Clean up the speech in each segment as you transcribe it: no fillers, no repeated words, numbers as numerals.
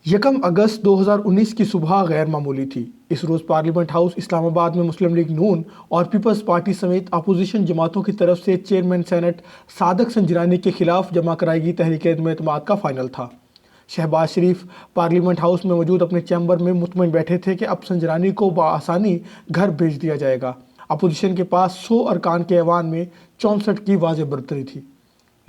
یکم اگست 2019 کی صبح غیر معمولی تھی۔ اس روز پارلیمنٹ ہاؤس اسلام آباد میں مسلم لیگ نون اور پیپلز پارٹی سمیت اپوزیشن جماعتوں کی طرف سے چیئرمین سینٹ صادق سنجرانی کے خلاف جمع کرائی گئی تحریک عدم اعتماد کا فائنل تھا۔ شہباز شریف پارلیمنٹ ہاؤس میں موجود اپنے چیمبر میں مطمئن بیٹھے تھے کہ اب سنجرانی کو بآسانی گھر بھیج دیا جائے گا۔ اپوزیشن کے پاس 100 ارکان کے ایوان میں 64 کی واضح برتری تھی۔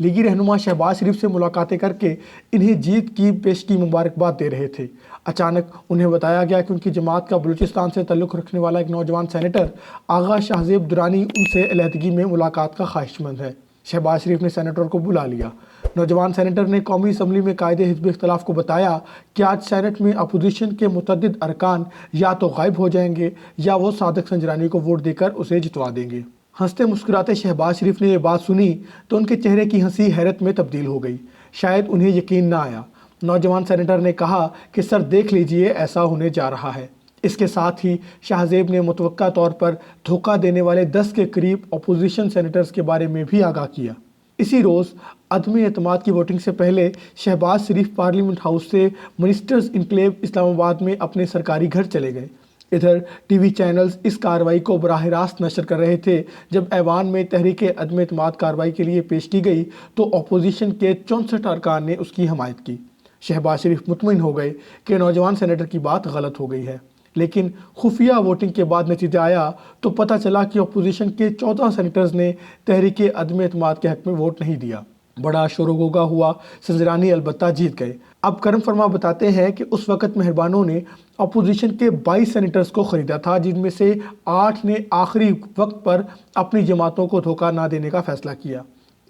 لیگی رہنما شہباز شریف سے ملاقاتیں کر کے انہیں جیت کی پیشگی مبارکباد دے رہے تھے۔ اچانک انہیں بتایا گیا کہ ان کی جماعت کا بلوچستان سے تعلق رکھنے والا ایک نوجوان سینیٹر آغا شاہزیب درانی ان سے علیحدگی میں ملاقات کا خواہشمند ہے۔ شہباز شریف نے سینیٹر کو بلا لیا۔ نوجوان سینیٹر نے قومی اسمبلی میں قائد حزب اختلاف کو بتایا کہ آج سینٹ میں اپوزیشن کے متعدد ارکان یا تو غائب ہو جائیں گے یا وہ صادق سنجرانی کو ووٹ دے کر اسے جتوا دیں گے۔ ہنستے مسکراتے شہباز شریف نے یہ بات سنی تو ان کے چہرے کی ہنسی حیرت میں تبدیل ہو گئی۔ شاید انہیں یقین نہ آیا۔ نوجوان سینیٹر نے کہا کہ سر دیکھ لیجئے ایسا ہونے جا رہا ہے۔ اس کے ساتھ ہی شاہزیب نے متوقع طور پر دھوکہ دینے والے 10 کے قریب اپوزیشن سینیٹرز کے بارے میں بھی آگاہ کیا۔ اسی روز عدم اعتماد کی ووٹنگ سے پہلے شہباز شریف پارلیمنٹ ہاؤس سے منسٹرز انکلیو اسلام آباد میں اپنے سرکاری گھر چلے گئے۔ ادھر ٹی وی چینلز اس کارروائی کو براہ راست نشر کر رہے تھے۔ جب ایوان میں تحریک عدم اعتماد کارروائی کے لیے پیش کی گئی تو اپوزیشن کے 64 ارکان نے اس کی حمایت کی۔ شہباز شریف مطمئن ہو گئے کہ نوجوان سینیٹر کی بات غلط ہو گئی ہے، لیکن خفیہ ووٹنگ کے بعد نتیجہ آیا تو پتہ چلا کہ اپوزیشن کے 14 سینیٹرز نے تحریک عدم اعتماد کے حق میں ووٹ نہیں دیا۔ بڑا شور و غوغا ہوا۔ سنجرانی البتہ جیت گئے۔ اب کرم فرما بتاتے ہیں کہ اس وقت مہربانوں نے اپوزیشن کے 22 سینیٹرز کو خریدا تھا، جن میں سے 8 نے آخری وقت پر اپنی جماعتوں کو دھوکہ نہ دینے کا فیصلہ کیا۔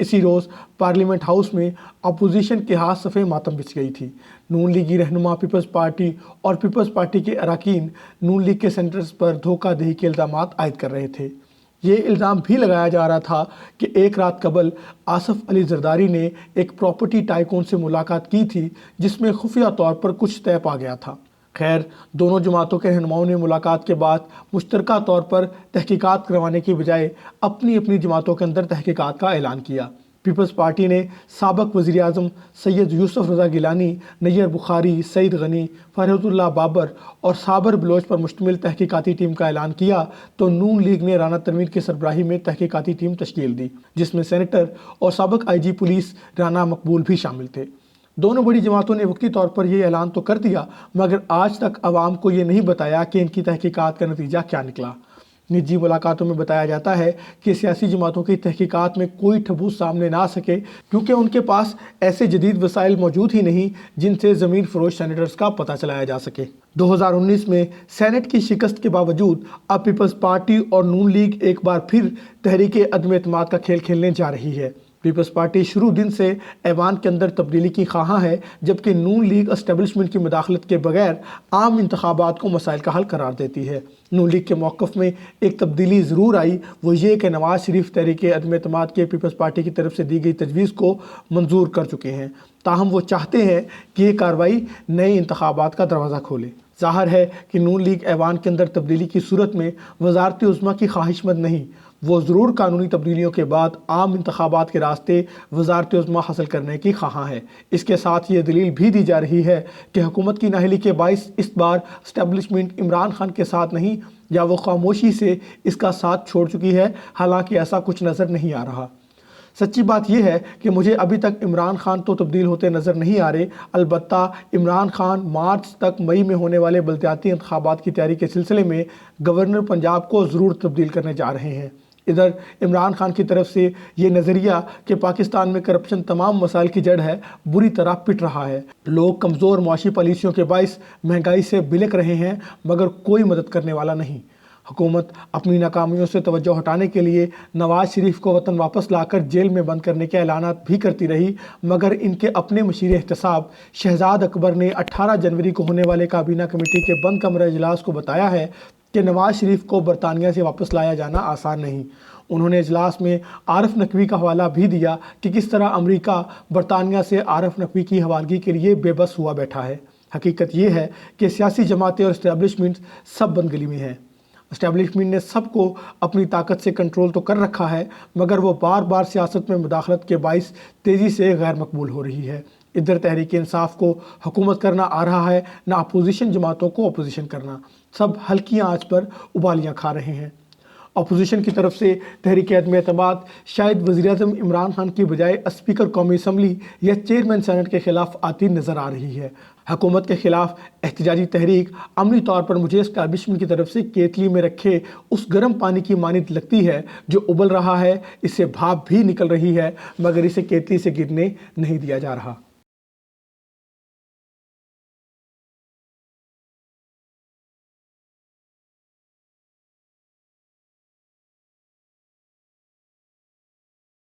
اسی روز پارلیمنٹ ہاؤس میں اپوزیشن کے ہاتھ صفِ ماتم بچھ گئی تھی۔ نون لیگی رہنما پیپلز پارٹی اور پیپلز پارٹی کے اراکین نون لیگ کے سینیٹرز پر دھوکہ دہی کے الزامات عائد کر رہے تھے۔ یہ الزام بھی لگایا جا رہا تھا کہ ایک رات قبل آصف علی زرداری نے ایک پراپرٹی ٹائکون سے ملاقات کی تھی، جس میں خفیہ طور پر کچھ طے پا گیا تھا۔ خیر، دونوں جماعتوں کے رہنماؤں نے ملاقات کے بعد مشترکہ طور پر تحقیقات کروانے کی بجائے اپنی اپنی جماعتوں کے اندر تحقیقات کا اعلان کیا۔ پیپلز پارٹی نے سابق وزیر اعظم سید یوسف رضا گیلانی، نیر بخاری، سعید غنی، فرحت اللہ بابر اور صابر بلوچ پر مشتمل تحقیقاتی ٹیم کا اعلان کیا تو نون لیگ نے رانا تنویر کی سربراہی میں تحقیقاتی ٹیم تشکیل دی، جس میں سینیٹر اور سابق آئی جی پولیس رانا مقبول بھی شامل تھے۔ دونوں بڑی جماعتوں نے وقتی طور پر یہ اعلان تو کر دیا، مگر آج تک عوام کو یہ نہیں بتایا کہ ان کی تحقیقات کا نتیجہ کیا نکلا۔ نجی ملاقاتوں میں بتایا جاتا ہے کہ سیاسی جماعتوں کی تحقیقات میں کوئی ثبوت سامنے نہ آ سکے کیونکہ ان کے پاس ایسے جدید وسائل موجود ہی نہیں جن سے زمین فروش سینیٹرز کا پتہ چلایا جا سکے۔ 2019 میں سینٹ کی شکست کے باوجود اب پیپلز پارٹی اور نون لیگ ایک بار پھر تحریک عدم اعتماد کا کھیل کھیلنے جا رہی ہے۔ پیپلز پارٹی شروع دن سے ایوان کے اندر تبدیلی کی خواہاں ہے، جبکہ نون لیگ اسٹیبلشمنٹ کی مداخلت کے بغیر عام انتخابات کو مسائل کا حل قرار دیتی ہے۔ نون لیگ کے موقف میں ایک تبدیلی ضرور آئی، وہ یہ کہ نواز شریف تحریک عدم اعتماد کے پیپلز پارٹی کی طرف سے دی گئی تجویز کو منظور کر چکے ہیں، تاہم وہ چاہتے ہیں کہ یہ کارروائی نئے انتخابات کا دروازہ کھولے۔ ظاہر ہے کہ نون لیگ ایوان کے اندر تبدیلی کی صورت میں وزارت عظمیٰ کی خواہشمند نہیں، وہ ضرور قانونی تبدیلیوں کے بعد عام انتخابات کے راستے وزارت عظمیٰ حاصل کرنے کی خواہاں ہے۔ اس کے ساتھ یہ دلیل بھی دی جا رہی ہے کہ حکومت کی نااہلی کے باعث اس بار اسٹیبلشمنٹ عمران خان کے ساتھ نہیں، یا وہ خاموشی سے اس کا ساتھ چھوڑ چکی ہے، حالانکہ ایسا کچھ نظر نہیں آ رہا۔ سچی بات یہ ہے کہ مجھے ابھی تک عمران خان تو تبدیل ہوتے نظر نہیں آ رہے، البتہ عمران خان مارچ تک مئی میں ہونے والے بلدیاتی انتخابات کی تیاری کے سلسلے میں گورنر پنجاب کو ضرور تبدیل کرنے جا رہے ہیں۔ ادھر عمران خان کی طرف سے یہ نظریہ کہ پاکستان میں کرپشن تمام مسائل کی جڑ ہے، بری طرح پٹ رہا ہے۔ لوگ کمزور معاشی پالیسیوں کے باعث مہنگائی سے بلک رہے ہیں، مگر کوئی مدد کرنے والا نہیں۔ حکومت اپنی ناکامیوں سے توجہ ہٹانے کے لیے نواز شریف کو وطن واپس لا کر جیل میں بند کرنے کے اعلانات بھی کرتی رہی، مگر ان کے اپنے مشیر احتساب شہزاد اکبر نے 18 جنوری کو ہونے والے کابینہ کمیٹی کے بند کمرہ اجلاس کو بتایا ہے کہ نواز شریف کو برطانیہ سے واپس لایا جانا آسان نہیں۔ انہوں نے اجلاس میں عارف نقوی کا حوالہ بھی دیا کہ کس طرح امریکہ برطانیہ سے عارف نقوی کی حوالگی کے لیے بے بس ہوا بیٹھا ہے۔ حقیقت یہ ہے کہ سیاسی جماعتیں اور اسٹیبلشمنٹ سب بندگلی میں ہیں۔ اسٹیبلشمنٹ نے سب کو اپنی طاقت سے کنٹرول تو کر رکھا ہے، مگر وہ بار بار سیاست میں مداخلت کے باعث تیزی سے غیر مقبول ہو رہی ہے۔ ادھر تحریک انصاف کو حکومت کرنا آ رہا ہے، نہ اپوزیشن جماعتوں کو اپوزیشن کرنا، سب ہلکیاں آنچ پر ابالیاں کھا رہے ہیں۔ اپوزیشن کی طرف سے تحریک عدم اعتماد شاید وزیراعظم عمران خان کی بجائے اسپیکر قومی اسمبلی یا چیئرمین سینٹ کے خلاف آتی نظر آ رہی ہے۔ حکومت کے خلاف احتجاجی تحریک عملی طور پر مجھے اسٹیبلشمنٹ کی طرف سے کیتلی میں رکھے اس گرم پانی کی مانند لگتی ہے جو ابل رہا ہے، اس سے بھاپ بھی نکل رہی ہے مگر اسے کیتلی سے گرنے نہیں دیا جا رہا۔